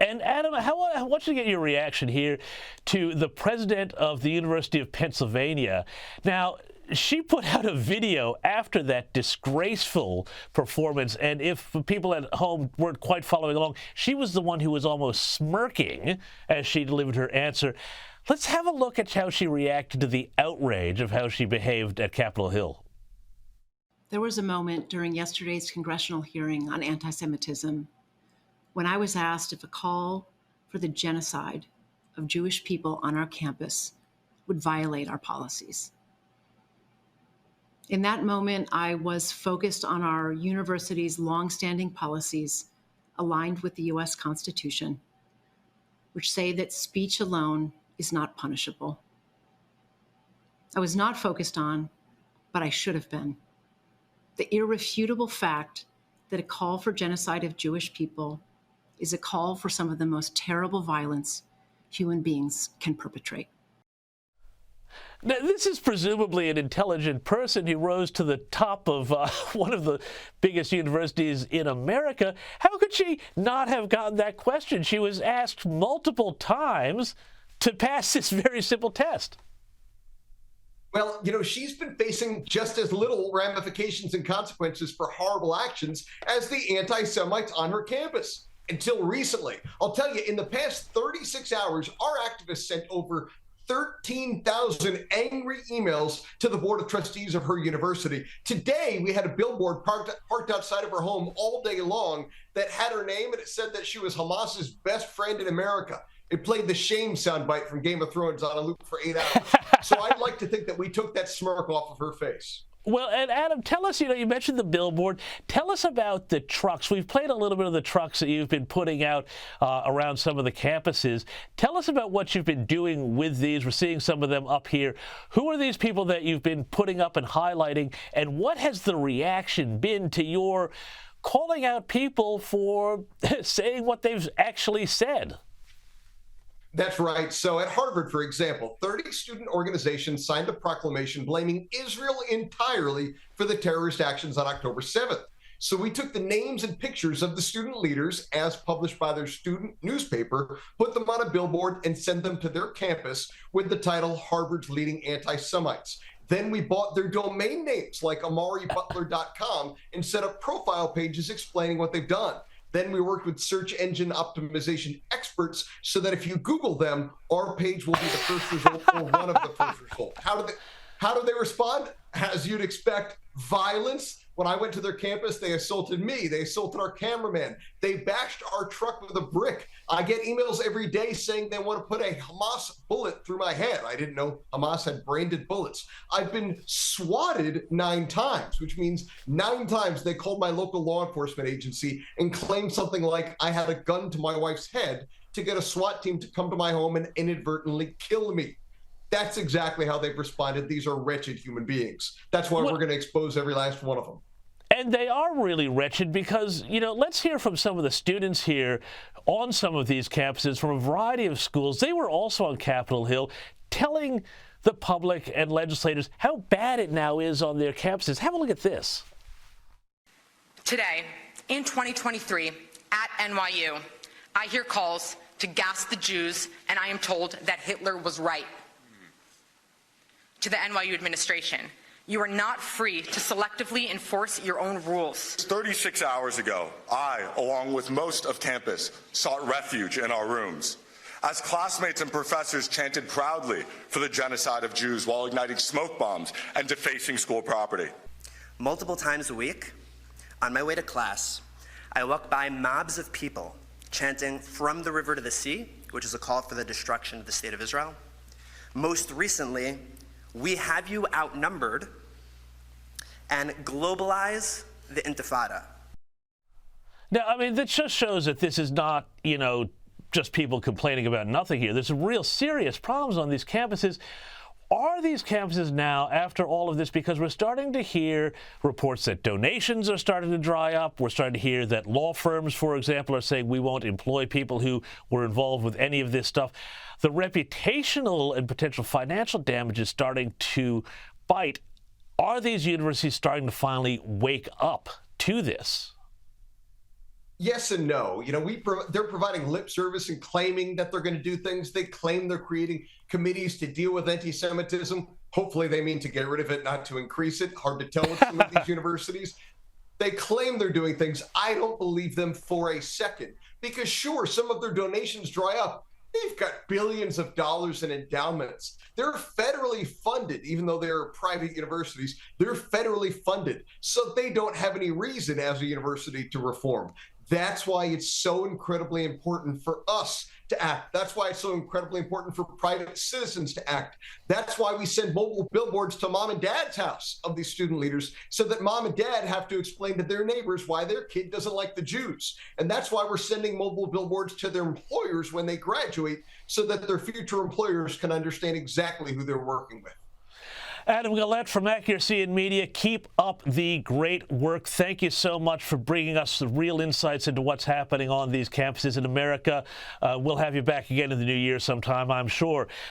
And Adam, I want you to get your reaction here to the president of the University of Pennsylvania. Now, she put out a video after that disgraceful performance, and if people at home weren't quite following along, she was the one who was almost smirking as she delivered her answer. Let's have a look at how she reacted to the outrage of how she behaved at Capitol Hill. There was a moment during yesterday's congressional hearing on anti-Semitism when I was asked if a call for the genocide of Jewish people on our campus would violate our policies. In that moment, I was focused on our university's longstanding policies aligned with the U.S. Constitution, which say that speech alone is not punishable. I was not focused on, but I should have been, the irrefutable fact that a call for genocide of Jewish people is a call for some of the most terrible violence human beings can perpetrate. Now, this is presumably an intelligent person who rose to the top of one of the biggest universities in America. How could she not have gotten that question? She was asked multiple times to pass this very simple test. Well, she's been facing just as little ramifications and consequences for horrible actions as the anti-Semites on her campus. Until recently. I'll tell you, in the past 36 hours, our activists sent over 13,000 angry emails to the Board of Trustees of her university. Today, we had a billboard parked outside of her home all day long that had her name, and it said that she was Hamas's best friend in America. It played the shame soundbite from Game of Thrones on a loop for 8 hours. So I'd like to think that we took that smirk off of her face. Well, and Adam, tell us, you mentioned the billboard. Tell us about the trucks. We've played a little bit of the trucks that you've been putting out around some of the campuses. Tell us about what you've been doing with these. We're seeing some of them up here. Who are these people that you've been putting up and highlighting, and what has the reaction been to your calling out people for saying what they've actually said? That's right. So at Harvard, for example, 30 student organizations signed a proclamation blaming Israel entirely for the terrorist actions on October 7th. So we took the names and pictures of the student leaders as published by their student newspaper, put them on a billboard and sent them to their campus with the title Harvard's Leading Anti-Semites. Then we bought their domain names like amaributler.com and set up profile pages explaining what they've done. Then we worked with search engine optimization experts so that if you Google them, our page will be the first result or one of the first results. How do they respond? As you'd expect, violence. When I went to their campus, they assaulted me. They assaulted our cameraman. They bashed our truck with a brick. I get emails every day saying they want to put a Hamas bullet through my head. I didn't know Hamas had branded bullets. I've been swatted 9 times, which means 9 times they called my local law enforcement agency and claimed something like I had a gun to my wife's head to get a SWAT team to come to my home and inadvertently kill me. That's exactly how they've responded. These are wretched human beings. That's why we're going to expose every last one of them. And they are really wretched because, let's hear from some of the students here on some of these campuses from a variety of schools. They were also on Capitol Hill telling the public and legislators how bad it now is on their campuses. Have a look at this. Today, in 2023, at NYU, I hear calls to gas the Jews, and I am told that Hitler was right. To the NYU administration, you are not free to selectively enforce your own rules. 36 hours ago, I, along with most of campus, sought refuge in our rooms. As classmates and professors chanted proudly for the genocide of Jews while igniting smoke bombs and defacing school property. Multiple times a week, on my way to class, I walk by mobs of people chanting "From the river to the sea," which is a call for the destruction of the state of Israel. Most recently, "We have you outnumbered," and "Globalize the Intifada." Now, that just shows that this is not, just people complaining about nothing here. There's some real serious problems on these campuses. Are these campuses now, after all of this, because we're starting to hear reports that donations are starting to dry up. We're starting to hear that law firms, for example, are saying we won't employ people who were involved with any of this stuff. The reputational and potential financial damage is starting to bite. Are these universities starting to finally wake up to this? Yes and no. You know, they're providing lip service and claiming that they're going to do things. They claim they're creating committees to deal with anti-Semitism. Hopefully they mean to get rid of it, not to increase it. Hard to tell with some of these universities. They claim they're doing things. I don't believe them for a second, because sure, some of their donations dry up. They've got billions of dollars in endowments. They're federally funded, even though they're private universities. They're federally funded, so they don't have any reason as a university to reform. That's why it's so incredibly important for us to act. That's why it's so incredibly important for private citizens to act. That's why we send mobile billboards to mom and dad's house of these student leaders, so that mom and dad have to explain to their neighbors why their kid doesn't like the Jews. And that's why we're sending mobile billboards to their employers when they graduate, so that their future employers can understand exactly who they're working with. Adam Guillette from Accuracy in Media, keep up the great work. Thank you so much for bringing us the real insights into what's happening on these campuses in America. We'll have you back again in the new year sometime, I'm sure.